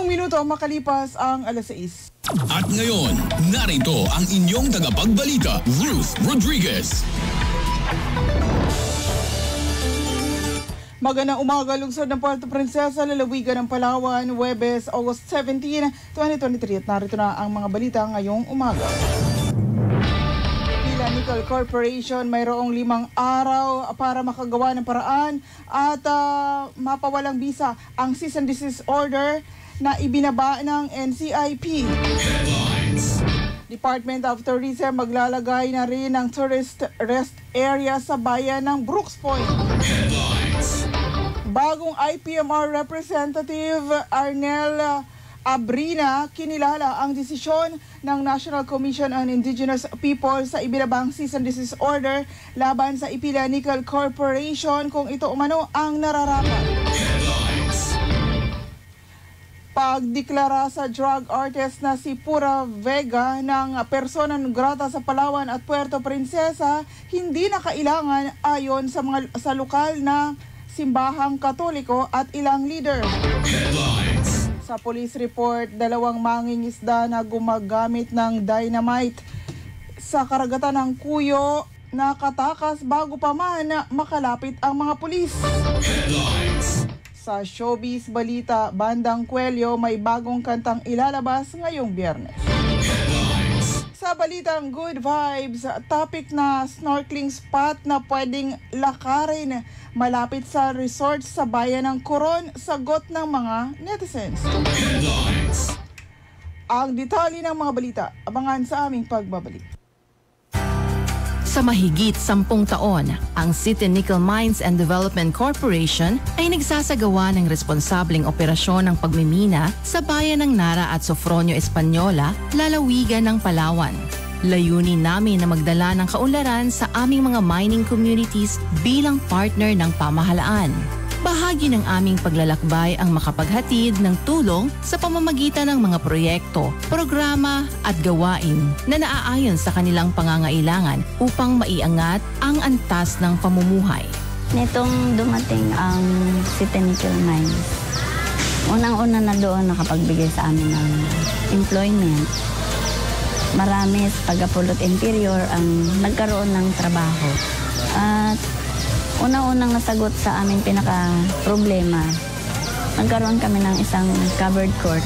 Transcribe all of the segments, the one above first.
minuto makalipas ang alas 6. At ngayon, narito ang inyong tagapagbalita, Ruth Rodriguez. Magandang umaga, lungsod ng Puerto Princesa, lalawigan ng Palawan, Huwebes, August 17, 2023. At narito na ang mga balita ngayong umaga. Nickel Corporation mayroong 5 araw para makagawa ng paraan at mapawalang bisa ang cease and desist order na ibinaba ng NCIP. Headlines. Department of Tourism maglalagay na rin ng tourist rest area sa bayan ng Brooks Point. Headlines. Bagong IPMR representative Arnel Abrina, kinilala ang desisyon ng National Commission on Indigenous People sa ibinabang cease and desist order laban sa Ipila Nickel Corporation kung ito umano ang nararapat. Headlines. Pagdeklara sa drug artist na si Pura Vega ng persona non grata sa Palawan at Puerto Princesa, hindi na kailangan ayon sa lokal na simbahang Katoliko at ilang leader. Headlines. Sa police report, 2 mangingisda na gumagamit ng dynamite sa karagatan ng Cuyo nakatakas bago pa man makalapit ang mga pulis. Headlines. Sa showbiz balita, Bandang Cuello may bagong kantang ilalabas ngayong Biyernes. Headlines. Sa balitang good vibes, topic na snorkeling spot na pwedeng lakarin malapit sa resort sa bayan ng Coron, sagot ng mga netizens. Headlines. Ang detalye ng mga balita, abangan sa aming pagbabalik. Sa mahigit 10 taon, ang City Nickel Mines and Development Corporation ay nagsasagawa ng responsableng operasyon ng pagmimina sa bayan ng Nara at Sofronio Española, lalawigan ng Palawan. Layunin namin na magdala ng kaunlaran sa aming mga mining communities bilang partner ng pamahalaan. Bahagi ng aming paglalakbay ang makapaghatid ng tulong sa pamamagitan ng mga proyekto, programa at gawain na naaayon sa kanilang pangangailangan upang maiangat ang antas ng pamumuhay. Nitong dumating ang City Nickel Mines, unang-una na doon nakapagbigay sa amin ng employment. Marami sa taga-Pulot Interior ang nagkaroon ng trabaho. At unang-unang nasagot sa aming pinaka-problema, nagkaroon kami ng isang covered court.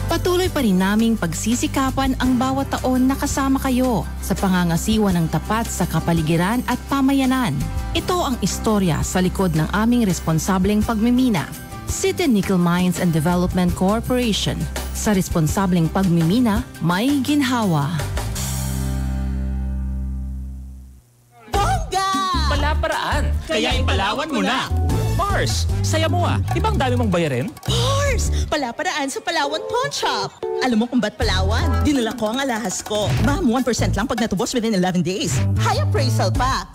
Patuloy pa rin naming pagsisikapan ang bawat taon na kasama kayo sa pangangasiwa ng tapat sa kapaligiran at pamayanan. Ito ang istorya sa likod ng aming responsableng pagmimina. City Nickel Mines and Development Corporation. Sa responsableng pagmimina, may ginhawa. Bongga! Palaparaan, kaya ipalawan mo na. Mars, saya mo Ibang dami mong bayarin? Mars, palaparaan sa Palawan Pawn Shop. Alam mo kung ba't Palawan? Dinala ko ang alahas ko. Bam, 1% lang pag natubos within 11 days. High appraisal pa.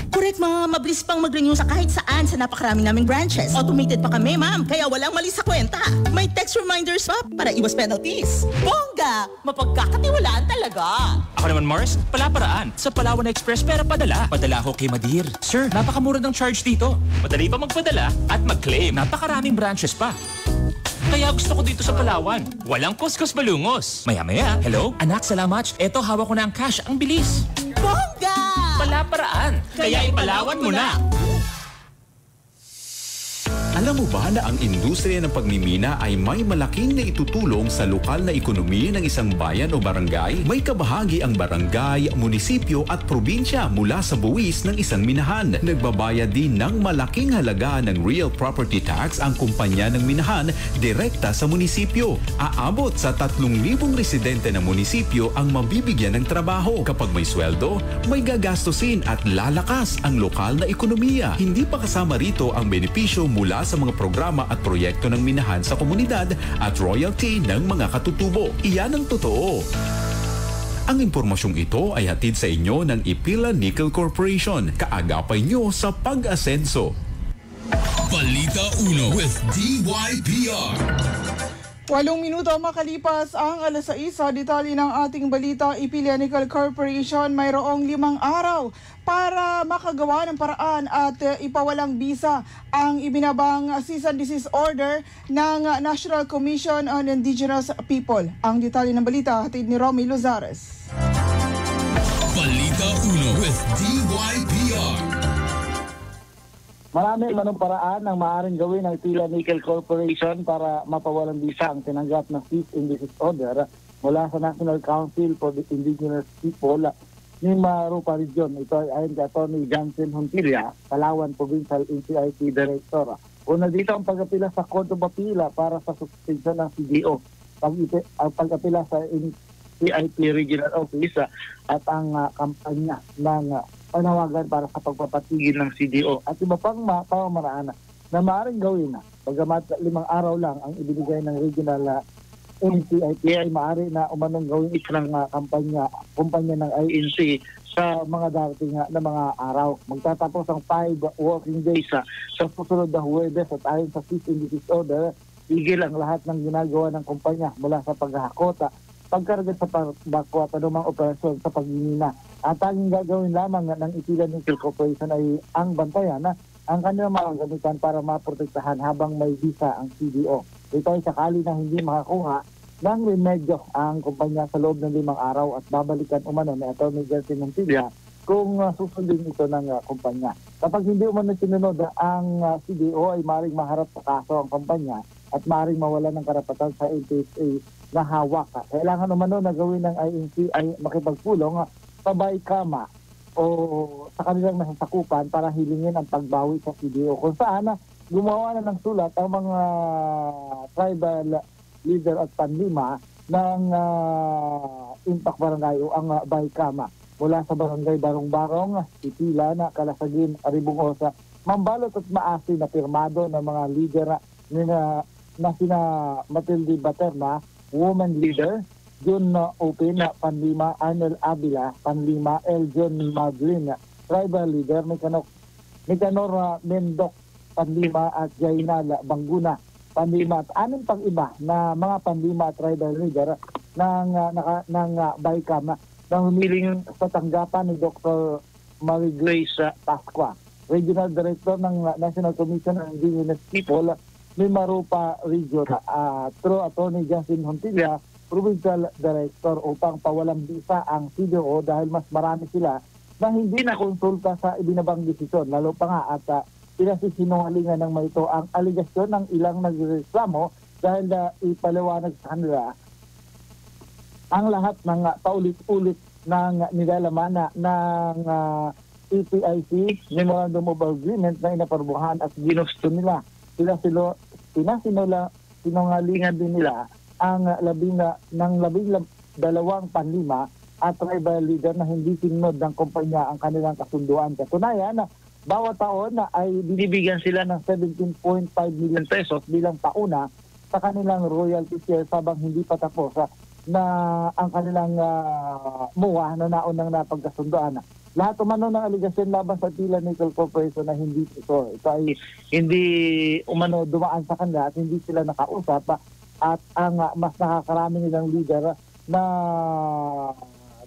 Correct, mabilis pang mag-renew sa kahit saan sa napakarami naming branches. Automated pa kami, ma'am, kaya walang mali sa kwenta. May text reminders pa para iwas penalties. Bongga! Mapagkakatiwalaan talaga. Ako naman, Mars, palaparaan. Sa Palawan Express, pera padala. Padala ko kay Madir. Sir, napakamura ng charge dito. Madali pa magpadala at mag-claim. Napakaraming branches pa. Kaya gusto ko dito sa Palawan. Walang kuskus balungos. Maya-maya, hello? Anak, salamat. Eto, hawak ko na ang cash. Ang bilis. Bongga! Palaparaan, kaya ipalawan mo na. Alam mo ba na ang industriya ng pagmimina ay may malaking naitutulong sa lokal na ekonomiya ng isang bayan o barangay? May kabahagi ang barangay, munisipyo at probinsya mula sa buwis ng isang minahan. Nagbabayad din ng malaking halaga ng real property tax ang kumpanya ng minahan direkta sa munisipyo. Aabot sa 3,000 residente ng munisipyo ang mabibigyan ng trabaho. Kapag may sweldo, may gagastusin at lalakas ang lokal na ekonomiya. Hindi pa kasama rito ang benepisyo mula sa mga programa at proyekto ng minahan sa komunidad at royalty ng mga katutubo. Iyan ang totoo. Ang impormasyong ito ay hatid sa inyo ng Ipila Nickel Corporation. Kaagapay nyo sa pag-asenso. Balita 1 with DYPR. 8 minuto makalipas ang alas 6 sa detalye ng ating balita. Ipilya Nickel Corporation mayroong 5 araw para makagawa ng paraan at ipawalang bisa ang ibinabang cease and desist order ng National Commission on Indigenous People. Ang detalye ng balita hatid ni Romy Luzares. Balita 1 with DYPR. Marami manong paraan ang maaaring gawin ng Ipilya Nickel Corporation para mapawalang bisa ang tinanggap na cease and desist order mula sa National Council for the Indigenous People ni Marupa Region. Ito ay ayon kay Atty. Johnson Hontilia, Palawan Provincial NCIP Director. Una dito ang pag-apila sa Court of Appeal para sa suspensyon ng CDO. Ang pag-apila sa NCIP Regional Office at ang kampanya ng panawagan para sa pagpapatigil ng CDO at iba pang pamamaraan na maaaring gawin na. Bagamat 5 araw lang ang ibinigay ng regional NCIP ay maaari na umanong gawin ito ng kumpanya ng INC sa mga darating na mga araw. Magtatapos ang 5 working days sa susunod na Huwebes at ayon sa cease and desist order, tigil ang lahat ng ginagawa ng kumpanya mula sa paghahakota, pagkarga sa pagbaku at anumang operasyon sa pagmimina. At tanging gagawin lamang ng Ipilya Nickel Corporation ay ang bantayan na ang kanilang mga gamitan para maprotektahan habang may visa ang CDO. Ito ay sakali na hindi makakuha ng remedyo ang kumpanya sa loob ng 5 araw at babalikan umano ni Atty. Johnson Montilla kung susundin ito ng kumpanya. Kapag hindi umano sinunod ang CDO ay maaaring maharap sa kaso ang kumpanya at maaaring mawala ng karapatan sa NTSA na hawak. Kailangan umano na gawin ng INC ay makipagpulong sa BICAMA o sa kanilang nasasakupan para hilingin ang pagbawi sa CDO. Kung saan gumawa na ng sulat ang mga tribal leader at panlima ng Impact Barangay o ang BICAMA mula sa barangay Barong-Barong, Ipila na Kalasagin, Aribungosa, Mambalot at Maasi na pirmado ng mga leader na sina Matilde Baterna, woman leader, John Open, panlima, Arnel Avila, panlima, El John Madlin, tribal leader, Nicanor Mendok, panlima, at Jainal Banguna, panlima, at 6 pang iba na mga panlima tribal leader ng BICAM na humiling sa tanggapan ni Dr. Marie Grace Pasqua, Regional Director ng National Commission on Indigenous People ni Marupa Region, through Atty. Johnson Hontilla, Provincial Director, upang pawalang bisa ang CDO dahil mas marami sila na hindi nakonsulta sa ibinabang desisyon. Lalo pa nga at pinasisinungalingan ng ito ang aligasyon ng ilang nagreklamo dahil ipaliwanag sa kanila ang lahat ng paulit-ulit ng nilalaman ng EPIC, Memorandum of Agreement na inaparbuhan at ginusto nila. Sinungalingan din nila ang 12 panlima at tribal leader na hindi sinunod ng kumpanya ang kanilang kasunduan. Katunayan, bawat taon ay binibigyan sila ng 17.5 million pesos bilang pauna sa kanilang royalty shares habang hindi pa tapos na ang kanilang MOA na naunang napagkasunduan. Lahat umano ng aligasyon laban sa Ipilya Nickel Corporation na hindi ito. Ito ay hindi umano dumaan sa kanila at hindi sila nakausap at ang mas nakakarami nilang leader na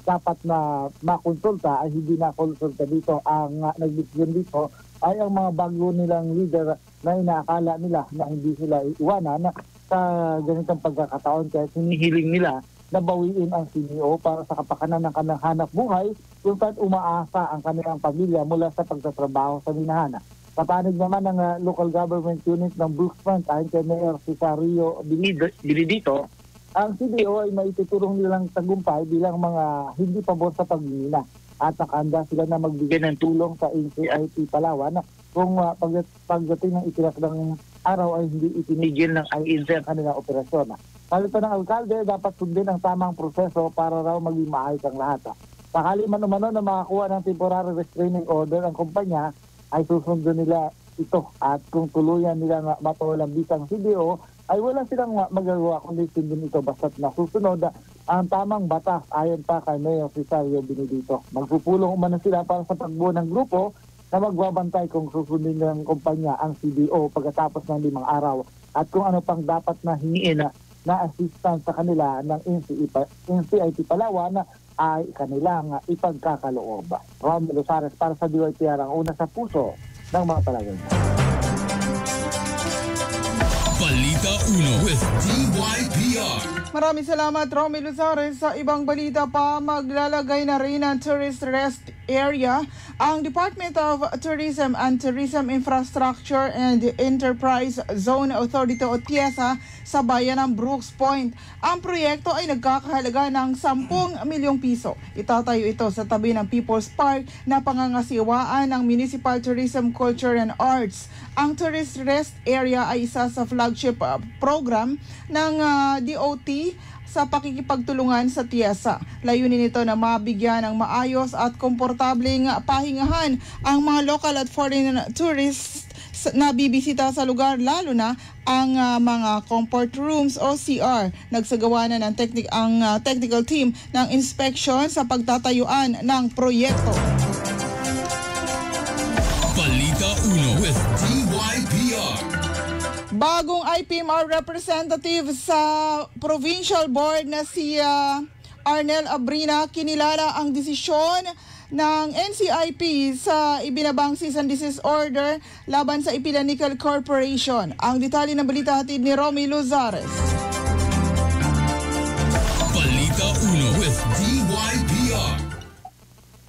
dapat na makonsulta ay hindi nakonsulta dito. Ang nagdesisyon dito ay ang mga bago nilang leader na inaakala nila na hindi sila iwanan sa ganitong pagkakataon kaya sinihiling nila na bawiin ang CDO para sa kapakanan ng kanilang hanap buhay kung saan umaasa ang kanilang pamilya mula sa pagtatrabaho sa minahan. Kapanig naman ng local government unit ng Brooksfront ayon kay Mayor Cesario Benedito, ang CDO ay maituturong nilang tagumpay bilang mga hindi pabor sa pagmimina at nakahanda sila na magbigay ng tulong sa NCIP Palawan kung pagdating ng itinakdang araw ay hindi itinigil ng INC ang kanilang operasyon. Palito ng alkalde, dapat sundin ang tamang proseso para raw maging maayos ang lahat. Sakali man umano na makakuha ng temporary restraining order ang kumpanya, ay susundin nila ito at kung tuluyan nila mapawalang bisang CDO, ay wala silang magagawa kundi sundin ito basta't nasusunod ang tamang batas ayon pa kay Mayor Cesario Benedito. Magpupulong umano sila para sa pagbuo ng grupo na magbabantay kung susundin ng kumpanya ang CDO pagkatapos ng 5 araw at kung ano pang dapat na hingiin na assistance sa kanila ng NCIP Palawan ay kanilang ipagkakaloob. Ron Losares para sa DYPR, ang una sa puso ng mga palagay. Balita 1 with DYPR. Maraming salamat, Romy Luzares. Sa ibang balita pa, maglalagay na rin ng tourist rest area ang Department of Tourism and Tourism Infrastructure and Enterprise Zone Authority o TIESA sa bayan ng Brooks Point. Ang proyekto ay nagkakahalaga ng 10 milyong piso. Itatayo ito sa tabi ng People's Park na pangangasiwaan ng Municipal Tourism, Culture and Arts. Ang tourist rest area ay isa sa flagship program ng DOT sa pakikipagtulungan sa TIESA. Layunin nito na mabigyan ng maayos at komportableng pahingahan ang mga local at foreign tourists na bibisita sa lugar, lalo na ang mga comfort rooms o CR. Nagsagawa na ng technical team ng inspection sa pagtatayuan ng proyekto. Balita 1 with DYPR. Bagong IPMR representative sa provincial board na si Arnel Abrina, kinilala ang desisyon ng NCIP sa ibinabang cease and desist order laban sa Ipila Nickel Corporation. Ang detalye ng balita hatid ni Romy Luzares. Balita 1 with DYPR.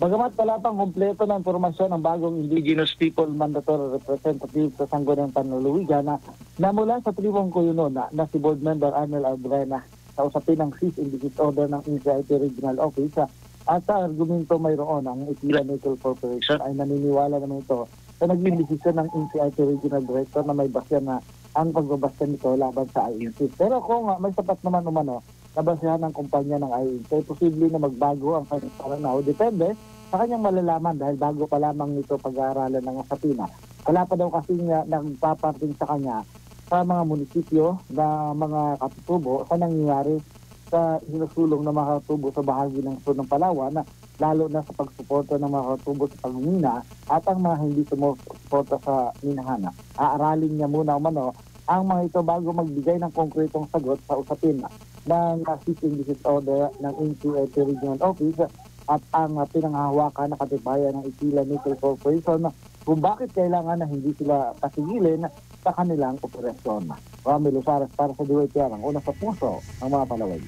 Bagamat wala pang kumpleto ng impormasyon ng bagong Indigenous People Mandatory Representative sa Sangguniang Panlalawigan na mula sa tribong Cuyuno na si Board Member Arnel Abrena sa usapin ng cease and desist order ng NCIP Regional Office at sa argumento mayroon ang Ipila Nickel Corporation ay naniniwala naman ito sa naging desisyon ng NCIP Regional Director na may basyan na ang pagbabasya nito laban sa INC. Pero kung may sapat naman umano na basehan ng kumpanya ng INC, posible na magbago ang kanyang paranaw. Depende sa kanyang malalaman dahil bago pa lamang nito pag-aaralan ng usapina. Wala pa daw kasi nagpaparting sa kanya sa mga munisipyo na mga katutubo sa nangyayari sa sinusulong na mga katutubo sa bahagi ng Sur ng Palawan, lalo na sa pagsuporta ng mga katutubo sa pagmina at ang mga hindi sumusuporta sa minahana. Aaralin niya muna umano ang mga ito bago magbigay ng konkretong sagot sa usapin ng cease and desist order ng NCIP Regional Office at ang pinanghahawakan na katibayan ng Ipila Nickel Corporation kung bakit kailangan na hindi sila pasigilin sa kanilang operasyon. Romy Luzares para sa DYPR, ang una sa puso ng mga palawag.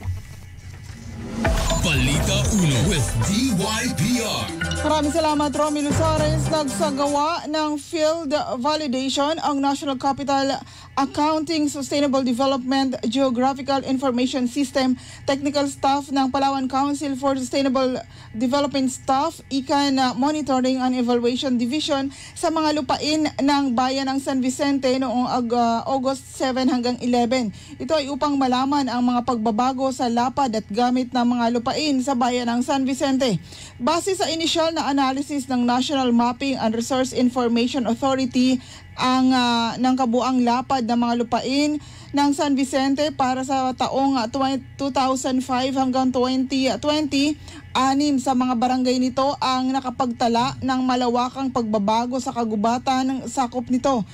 Balita 1 with DYPR. Maraming salamat, Romy Luzares. Nagsagawa ng field validation ang National Capital Accounting Sustainable Development Geographical Information System technical staff ng Palawan Council for Sustainable Development Staff, Ikan Monitoring and Evaluation Division sa mga lupain ng bayan ng San Vicente noong August 7 hanggang 11. Ito ay upang malaman ang mga pagbabago sa lapad at gamit ng mga lupain sa bayan ng San Vicente. Base sa initial na analysis ng National Mapping and Resource Information Authority ng kabuang lapad ng mga lupain ng San Vicente para sa taong 2005 hanggang 2020, 6 sa mga barangay nito ang nakapagtala ng malawakang pagbabago sa kagubatan ng sakop nito.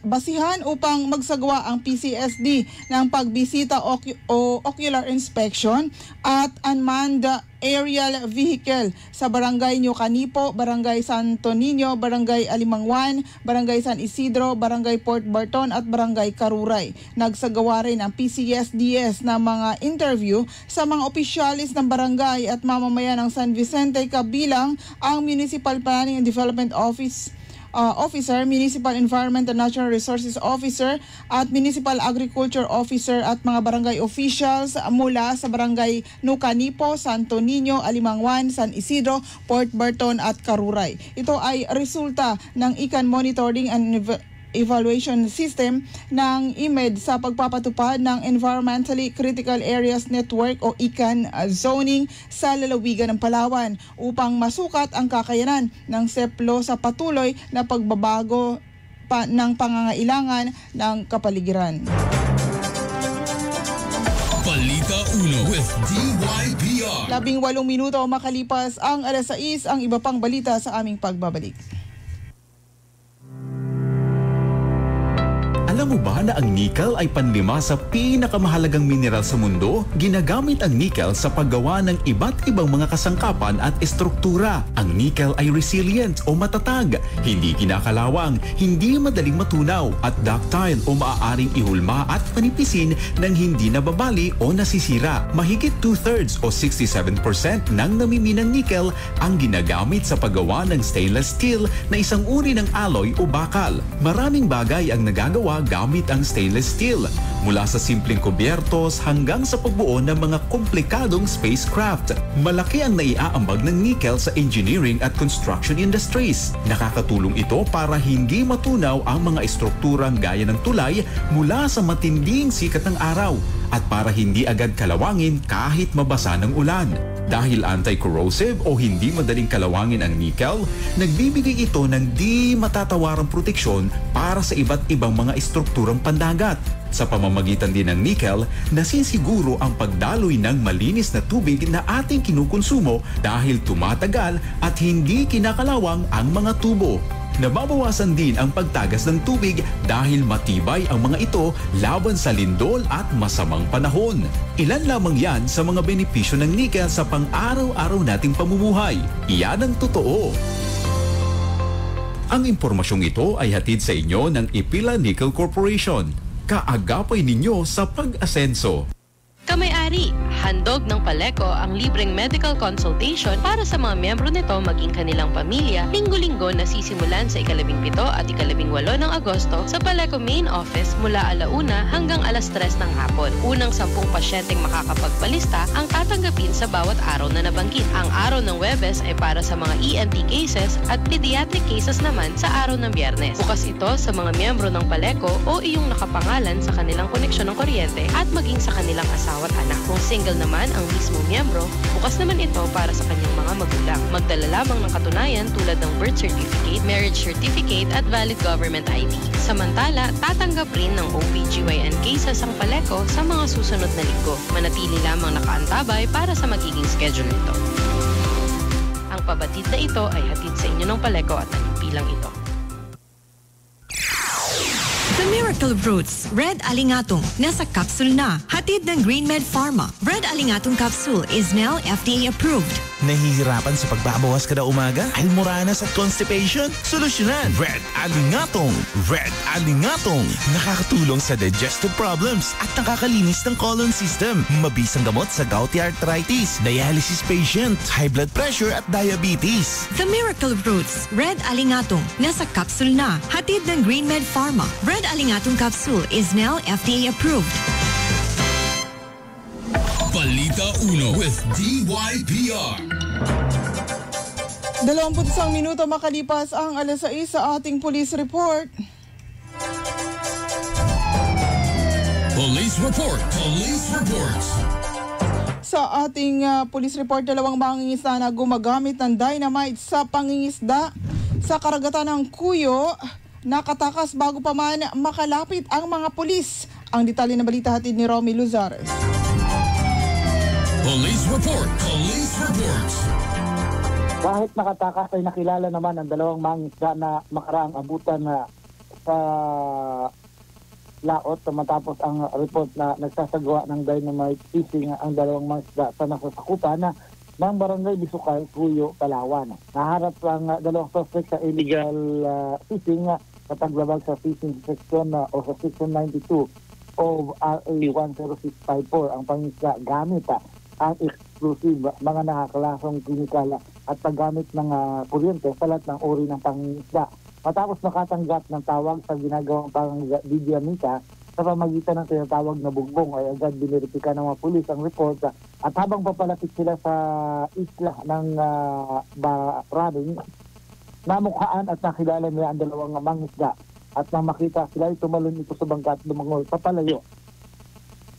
Basihan upang magsagawa ang PCSD ng pagbisita o ocular inspection at unmanned aerial vehicle sa Barangay New Canipo, Barangay Santo Niño, Barangay Alimangwan, Barangay San Isidro, Barangay Port Barton at Barangay Karuray. Nagsagawa rin ang PCSDS na mga interview sa mga opisyalis ng barangay at mamamayan ng San Vicente kabilang ang Municipal Planning and Development Officer, Municipal Environment and Natural Resources Officer at Municipal Agriculture Officer at mga barangay officials mula sa Barangay Nucanipo, Santo Niño, Alimangwan, San Isidro, Port Barton at Karuray. Ito ay resulta ng Ikan Monitoring and Evaluation System ng IMED sa pagpapatupad ng Environmentally Critical Areas Network o ICAN zoning sa lalawigan ng Palawan upang masukat ang kakayanan ng SEPLO sa patuloy na pagbabago ng pangangailangan ng kapaligiran. Balita 1 with DYPR. 18 minuto makalipas ang 6:00, ang iba pang balita sa aming pagbabalik. Alam mo ba na ang nickel ay panlima sa pinakamahalagang mineral sa mundo? Ginagamit ang nickel sa paggawa ng iba't ibang mga kasangkapan at estruktura. Ang nickel ay resilient o matatag, hindi kinakalawang, hindi madaling matunaw at ductile o maaaring ihulma at panipisin nang hindi nababali o nasisira. Mahigit 2/3 o 67% ng namiminang nickel ang ginagamit sa paggawa ng stainless steel na isang uri ng alloy o bakal. Maraming bagay ang nagagawa gamit ang stainless steel, mula sa simpleng kubyertos hanggang sa pagbuo ng mga komplikadong spacecraft. Malaki ang naiaambag ng nickel sa engineering at construction industries. Nakakatulong ito para hindi matunaw ang mga estrukturang gaya ng tulay mula sa matinding sikat ng araw at para hindi agad kalawangin kahit mabasa ng ulan. Dahil anti-corrosive o hindi madaling kalawangin ang nickel, nagbibigay ito ng di matatawarang proteksyon para sa iba't ibang mga estrukturang pandagat. Sa pamamagitan din ng nickel, nasisiguro ang pagdaloy ng malinis na tubig na ating kinukonsumo dahil tumatagal at hindi kinakalawang ang mga tubo. Nababawasan din ang pagtagas ng tubig dahil matibay ang mga ito laban sa lindol at masamang panahon. Ilan lamang yan sa mga benepisyo ng nickel sa pang-araw-araw nating pamumuhay. Iyan ang totoo. Ang impormasyong ito ay hatid sa inyo ng Ipila Nickel Corporation. Kaagapay ninyo sa pag-asenso. Kamay-ari, handog ng Paleco ang libreng medical consultation para sa mga miyembro nito maging kanilang pamilya, linggo-linggo na sisimulan sa 17 at 18 ng Agosto sa Paleco Main Office mula 1:00 hanggang 3:00 ng hapon. Unang 10 pasyenteng makakapagpalista ang tatanggapin sa bawat araw na nabanggit. Ang araw ng Webes ay para sa mga ENT cases at pediatric cases naman sa araw ng Biyernes. Bukas ito sa mga miyembro ng Paleco o iyong nakapangalan sa kanilang koneksyon ng kuryente at maging sa kanilang asawa at anak. Kung single naman ang mismo miyembro, bukas naman ito para sa kanyang mga magulang. Magdala lamang ng katunayan tulad ng birth certificate, marriage certificate at valid government ID. Samantala, tatanggap rin ng OBGYN cases ang Paleco sa mga susunod na linggo. Manatili lamang nakaantabay para sa magiging schedule nito. Ang pabatid na ito ay hatid sa inyo ng Paleco at pilang ito. The Miracle Roots Red Alingatong nasa capsule na. Hatid ng GreenMed Pharma. Red Alingatong capsule is now FDA approved. Nahihirapan sa pagbabawas kada umaga? Almoranas at constipation? Solusyonan! Red Alingatong! Red Alingatong! Nakakatulong sa digestive problems at nakakalinis ng colon system. Mabisang gamot sa gouty arthritis, dialysis patient, high blood pressure at diabetes. The Miracle Roots Red Alingatong nasa capsule na. Hatid ng GreenMed Pharma. Red Alingatong capsule is now FDA approved. Balita Uno with DYPR. 21 minuto makalipas ang 6:00 sa ating police report. Police report. Police reports. Sa ating police report, 2 mangingisda na gumagamit ng dynamite sa pangingisda sa karagatan ng Cuyo nakatakas bago pa man makalapit ang mga pulis. Ang detalye ng balita hatid ni Romy Luzares. Police report. Police reports. Kahit nakatakas ay nakilala naman ang 2 mangingisda na makaraang abutan na sa laot matapos ang report na nagsasagawa ng dynamite fishing ang 2 mangingisda sa nasasakupan ng Barangay Bisukay, Cuyo, Palawan. Naharap ang 2 suspect sa illegal fishing sa paglabag sa fishing section o sa section 92 of RA 10654 ang pangisda gamit ang exclusive mga nakakalasong klinikal at paggamit ng kuryente sa lahat ng uri ng pangisda. Matapos makatanggap ng tawag sa ginagawang pang-didyamita sa pamagitan ng tinatawag na bugbong ay agad biniripika ng mga pulis ang report at habang papalapit sila sa isla ng Barading, namukhaan at nakilala nila ang 2 mangisda at nang makita sila ay tumalon ito sa bangka at lumangol papalayo.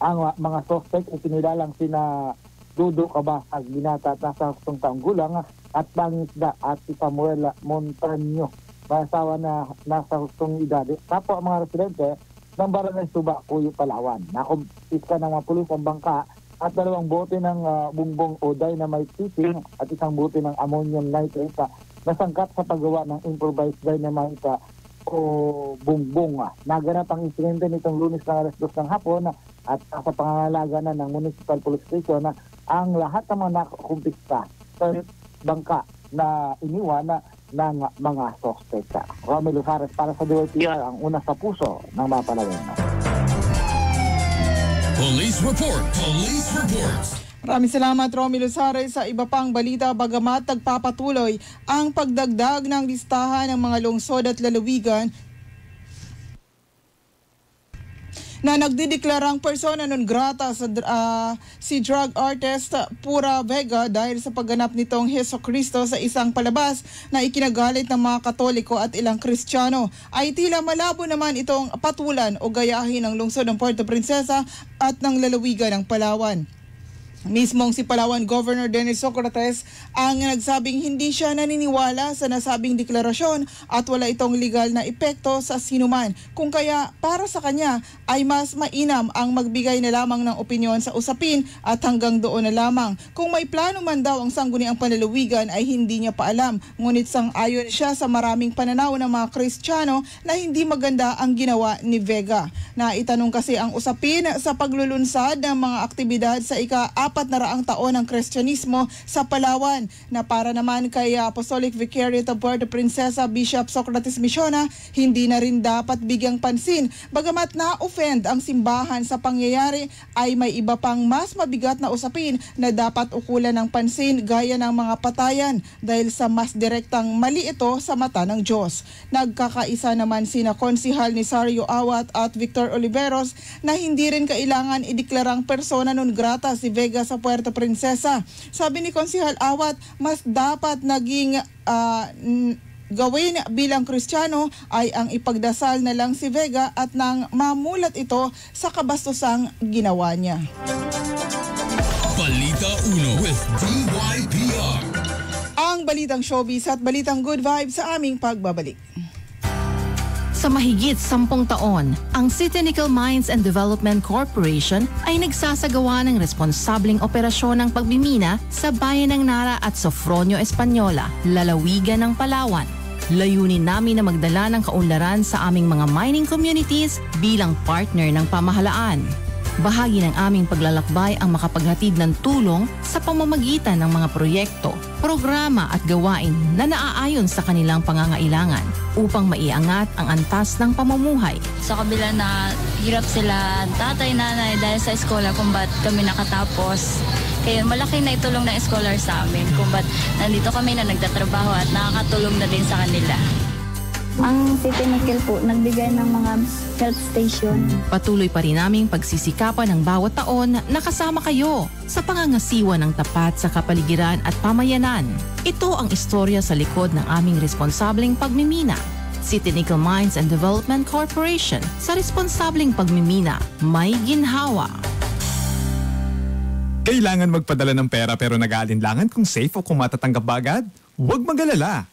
Ang mga suspect ay kinilalang sina Dudo Cabasag, binata at nasa 10 taong gulang at mangisda at si Samuel Montaño, masawa na nasa 10 edad. Kapwa ang mga residente ng Barangay Suba, Cuyo, Palawan. Nakumpiska ng mga pulis ang bangka at 2 bote ng bumbong o dynamite fishing at 1 bote ng ammonium nitrate na sangkap sa paggawa ng improvised dynamite o Bungbong. Naganap ang insidente nitong Lunes na alas 2 ng hapon at sa pangangalaga na ng Municipal Police Station ang lahat ng mga nakakumpista sa bangka na iniwan ng mga sospek. Romy Luzares para sa DYPR, ang una sa puso ng Mapalawan. Police report. Police report. Maraming salamat, Romy Luzares. Sa iba pang balita, bagamat nagpapatuloy ang pagdagdag ng listahan ng mga lungsod at lalawigan na nagdideklarang persona non grata sa si drug artist Pura Vega dahil sa pagganap nitong Heso Cristo sa isang palabas na ikinagalit ng mga Katoliko at ilang Kristiyano, ay tila malabo naman itong patulan o gayahin ng lungsod ng Puerto Princesa at ng lalawigan ng Palawan. Mismong si Palawan Governor Dennis Socrates ang nagsabing hindi siya naniniwala sa nasabing deklarasyon at wala itong legal na epekto sa sinuman. Kung kaya para sa kanya ay mas mainam ang magbigay na lamang ng opinyon sa usapin at hanggang doon na lamang. Kung may plano man daw ang sangguniang panlalawigan ay hindi niya pa alam. Ngunit sang-ayon siya sa maraming pananaw ng mga Kristiyano na hindi maganda ang ginawa ni Vega. Naitanong kasi ang usapin sa paglulunsad ng mga aktibidad sa ika-400 taon ng Kristyanismo sa Palawan na para naman kay Apostolic Vicariate of Puerto Princesa Bishop Socrates Misiona, hindi na rin dapat bigyang pansin. Bagamat na-offend ang simbahan sa pangyayari, ay may iba pang mas mabigat na usapin na dapat ukulan ng pansin gaya ng mga patayan dahil sa mas direktang mali ito sa mata ng Diyos. Nagkakaisa naman sina Konsihal Nisario Awat at Victor Oliveros na hindi rin kailangan ideklarang persona non grata si Vega sa Puerto Princesa. Sabi ni Konsihal Awat, mas dapat naging gawin bilang Kristiyano ay ang ipagdasal na lang si Vega at nang mamulat ito sa kabastusang ginawa niya. Balita 1 with DYPR. Ang balitang showbiz at balitang good vibes sa aming pagbabalik. Sa mahigit 10 taon, ang City Nickel Mines and Development Corporation ay nagsasagawa ng responsableng operasyon ng pagmimina sa bayan ng Nara at Sofronio Española, lalawigan ng Palawan. Layunin namin na magdala ng kaunlaran sa aming mga mining communities bilang partner ng pamahalaan. Bahagi ng aming paglalakbay ang makapaghatid ng tulong sa pamamagitan ng mga proyekto, programa at gawain na naaayon sa kanilang pangangailangan upang maiangat ang antas ng pamumuhay. Sa kabila na hirap sila tatay, nanay dahil sa eskola kung ba't kami nakatapos. Kaya malaki na itulong ng scholar sa amin kung ba't nandito kami na nagtatrabaho at nakakatulong na din sa kanila. Ang City Nickel po, nagbigay ng mga health station. Patuloy pa rin naming pagsisikapan ng bawat taon na kasama kayo sa pangangasiwa ng tapat sa kapaligiran at pamayanan. Ito ang istorya sa likod ng aming responsableng pagmimina. City Nickel Mines and Development Corporation. Sa responsableng pagmimina, may ginhawa. Kailangan magpadala ng pera pero nag-aalinlangan kung safe o kung matatanggap ba agad? Huwag mag-alala.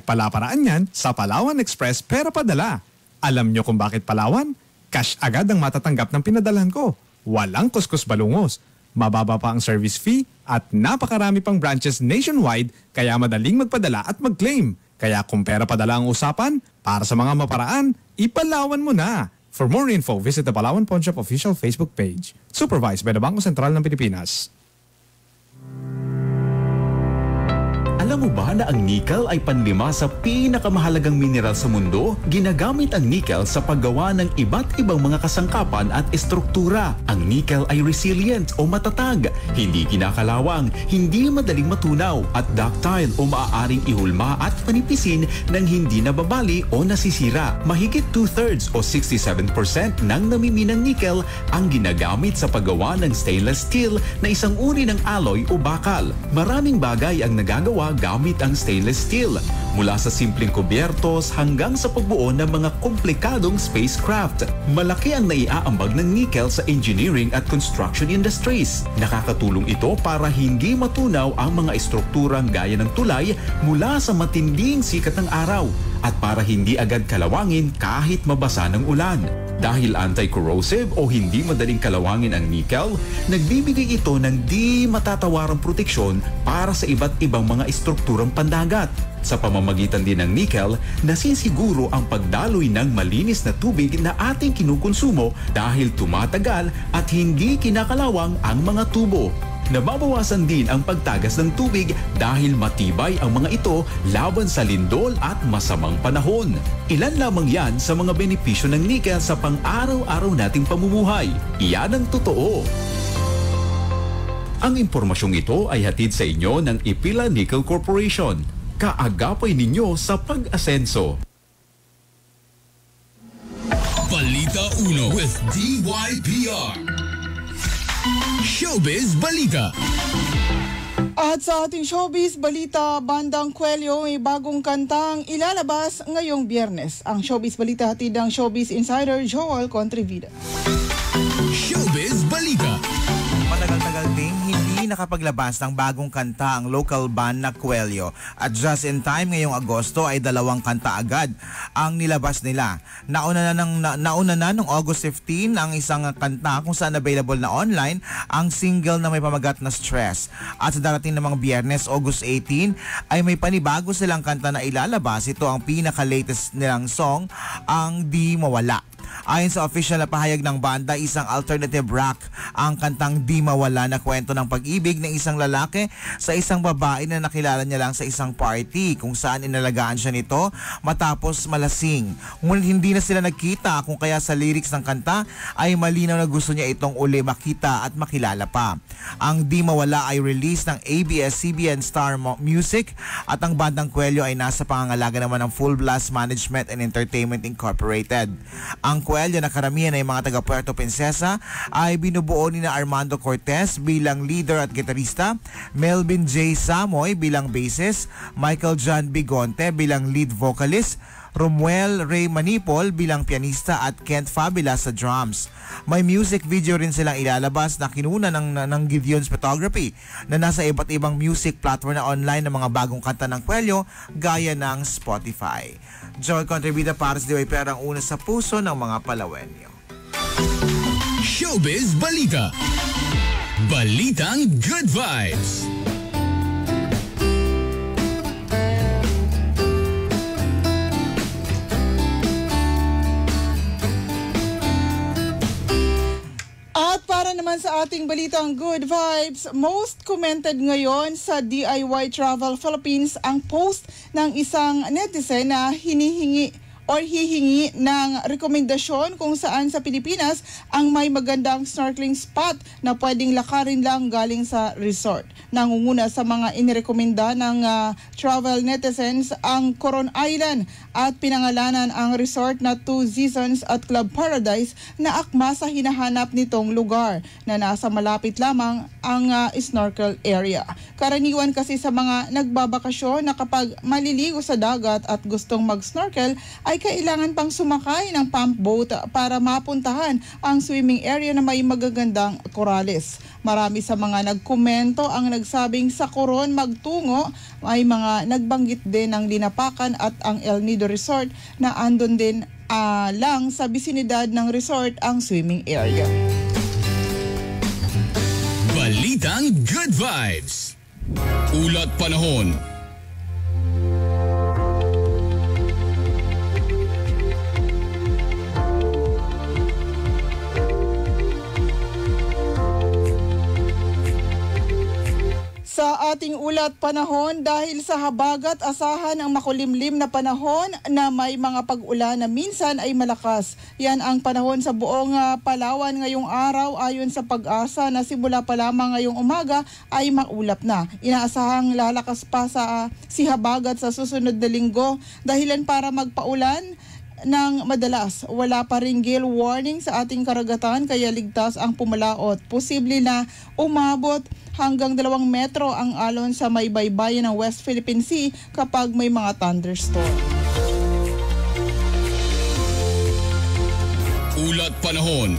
#palaparaan yan sa Palawan Express Pera Padala. Alam nyo kung bakit Palawan? Cash agad ang matatanggap ng pinadalhan ko. Walang kuskus balungos. Mababa pa ang service fee at napakarami pang branches nationwide kaya madaling magpadala at mag-claim. Kaya kung pera padala ang usapan, para sa mga maparaan, ipalawan mo na. For more info, visit the Palawan Pawn Shop official Facebook page. Supervised by the Bangko Sentral ng Pilipinas. Alam mo ba na ang nickel ay panlima sa pinakamahalagang mineral sa mundo? Ginagamit ang nickel sa paggawa ng iba't ibang mga kasangkapan at estruktura. Ang nickel ay resilient o matatag, hindi kinakalawang, hindi madaling matunaw at ductile o maaaring ihulma at panipisin ng hindi nababali o nasisira. Mahigit 2/3 o 67% ng namiminang nickel ang ginagamit sa paggawa ng stainless steel na isang uri ng alloy o bakal. Maraming bagay ang nagagawa gamit ang stainless steel, mula sa simpleng kubyertos hanggang sa pagbuo ng mga komplikadong spacecraft. Malaki ang naiaambag ng nickel sa engineering at construction industries. Nakakatulong ito para hindi matunaw ang mga estrukturang gaya ng tulay mula sa matinding sikat ng araw at para hindi agad kalawangin kahit mabasa ng ulan. Dahil anti-corrosive o hindi madaling kalawangin ang nickel, nagbibigay ito ng di matatawarang proteksyon para sa iba't ibang mga estrukturang pandagat. Sa pamamagitan din ng nickel, nasisiguro ang pagdaloy ng malinis na tubig na ating kinukonsumo dahil tumatagal at hindi kinakalawang ang mga tubo. Nababawasan din ang pagtagas ng tubig dahil matibay ang mga ito laban sa lindol at masamang panahon. Ilan lamang yan sa mga benepisyo ng nickel sa pang-araw-araw nating pamumuhay. Iyan ang totoo. Ang impormasyong ito ay hatid sa inyo ng Ipila Nickel Corporation. Kaagapay ninyo sa pag-asenso. Balita Uno with DYPR. Showbiz Balita. At sa ating showbiz balita, Bandang Coelho may bagong kantang ilalabas ngayong Biyernes. Ang showbiz balita hatid ng showbiz insider Joel Contrevida. Showbiz Balita. Matagal-tagal ding hindi nakapaglabas ng bagong kanta ang local band na Coelho. At just in time ngayong Agosto ay 2 kanta agad ang nilabas nila. Nauna na nung August 15 ang isang kanta kung saan available na online ang single na may pamagat na Stress. At sa darating na mga Biyernes, August 18 ay may panibago silang kanta na ilalabas. Ito ang pinaka-latest nilang song, ang Di Mawala. Ayon sa official na pahayag ng banda, isang alternative rock ang kantang Di Mawala na kwento ng pag-ibig ng isang lalaki sa isang babae na nakilala niya lang sa isang party kung saan inalagaan siya nito matapos malasing. Ngunit hindi na sila nagkita kung kaya sa lyrics ng kanta ay malinaw na gusto niya itong uli makita at makilala pa. Ang Di Mawala ay release ng ABS-CBN Star Music at ang bandang Coelho ay nasa pangangalaga naman ng Full Blast Management and Entertainment Incorporated. Ang Coelho na karamihan ay mga taga Puerto Princesa ay binubuo ni na Armando Cortez bilang leader at gitarista, Melvin J. Samoy bilang bassist, Michael John Bigonte bilang lead vocalist, Romuel Ray Manipol bilang pianista at Kent Fabila sa drums. May music video rin silang ilalabas na kinuna ng Gideon's Photography na nasa iba't ibang music platform na online ng mga bagong kanta ng Coelho gaya ng Spotify. Joel Contribida para sa DYPR ang una sa puso ng mga Palawenyo. Showbiz Balita. Balitang Good Vibes. At para naman sa ating balitang Good Vibes, most commented ngayon sa DIY Travel Philippines ang post ng isang netizen na hihingi ng rekomendasyon kung saan sa Pilipinas ang may magandang snorkeling spot na pwedeng lakarin lang galing sa resort. Nangunguna sa mga inirekomenda ng travel netizens ang Coron Island at pinangalanan ang resort na Two Seasons at Club Paradise na akma sa hinahanap nitong lugar na nasa malapit lamang ang snorkel area. Karaniwan kasi sa mga nagbabakasyon na kapag maliligo sa dagat at gustong mag-snorkel ay kailangan pang sumakay ng pump boat para mapuntahan ang swimming area na may magagandang korales. Marami sa mga nagkomento ang nagsabing sa Coron magtungo, may mga nagbanggit din ng Linapakan at ang El Nido Resort na andon din lang sa bisinidad ng resort ang swimming area. Balitang Good Vibes. Ulat panahon. Sa ating ulat panahon, dahil sa habagat asahan ang makulimlim na panahon na may mga pag-ulan na minsan ay malakas. Yan ang panahon sa buong Palawan ngayong araw ayon sa Pag-asa na simula pa lamang ngayong umaga ay maulap na. Inaasahang lalakas pa si habagat sa susunod na linggo dahilan para magpaulan ng madalas. Wala pa ring gale warning sa ating karagatan kaya ligtas ang pumalaot. Posible na umabot hanggang 2 metro ang alon sa may baybayin ng West Philippine Sea kapag may mga thunderstorm. Ulat panahon.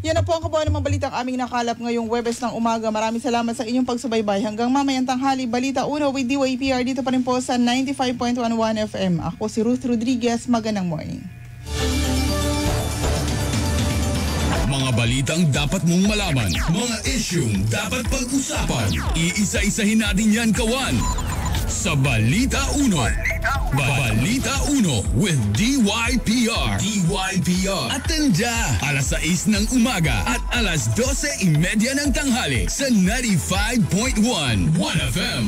Yan na po ang kabuuan ng mga balitang aming nakalap ngayong Huwebes ng umaga. Maraming salamat sa inyong pagsubaybay. Hanggang mamayang tanghali, Balita Uno with DYPR dito pa rin po sa 95.11 FM. Ako si Ruth Rodriguez. Magandang morning. Mga balitang dapat mong malaman. Mga isyung dapat pag-usapan. Iisa-isahin natin yan, kawan. sa Balita Uno. Balita Uno with DYPR. Atenda, alas 6 ng umaga at alas 12:30 ng tanghali sa 95.1 1FM.